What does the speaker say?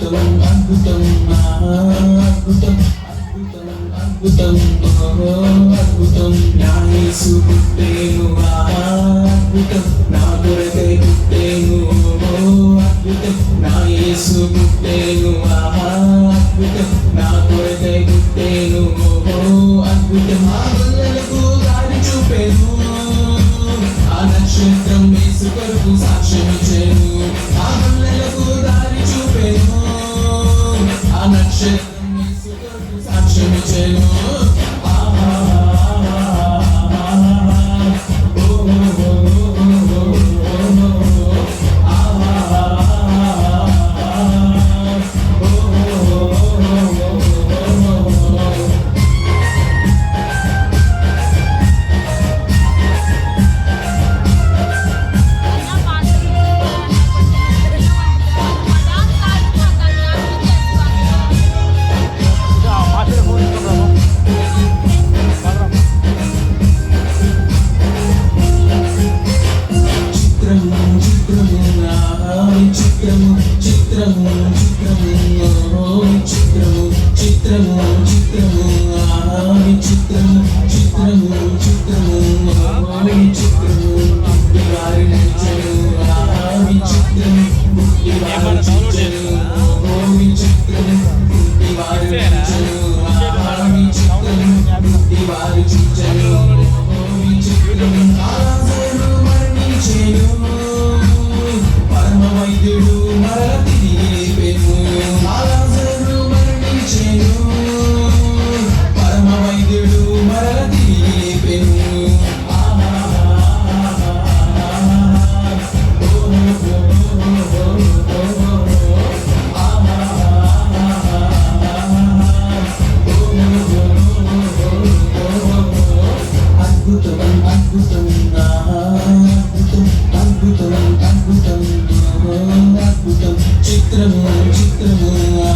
అద్భుతం అద్భుతం అద్భుతం అద్భుతం అద్భుతం అద్భుతం నా యేసు పుట్టేను అద్భుతం నా కొరకై పుట్టేను అద్భుతం నా యేసు పుట్టేను అద్భుతం నా కొరకై పుట్టేను అద్భుతం ఆ గొల్లలకు దారి చూపేను ఆ నక్షత్రం యేసు కొరకు సాక్ష్యమిచ్చేను ఆ గొల్లలకు దారి చూపేను ఆ నక్షత్రం యేసు కొరకు సాక్ష్యమిచ్చేను చిత్రము చిత్రము చిత్రము చిత్రము చిత్రము చిత్రము చిత్రము చిత్రము చిత్రము వారి నచ్చను చిత్రము వారి చిత్రము చిత్రము వారి నచ్చను చిత్రము వారి చిత్రము చిత్రము ఆరాధన మరణించెను వైద్యుడు మరల తిరిగి లేపెను లాజరు మరణించెను పరమ వైద్యుడు మరల తిరిగి లేపెను అద్భుతం అద్భుతం అద్భుతం అద్భుతం అద్భుతం చిత్రము చిత్రము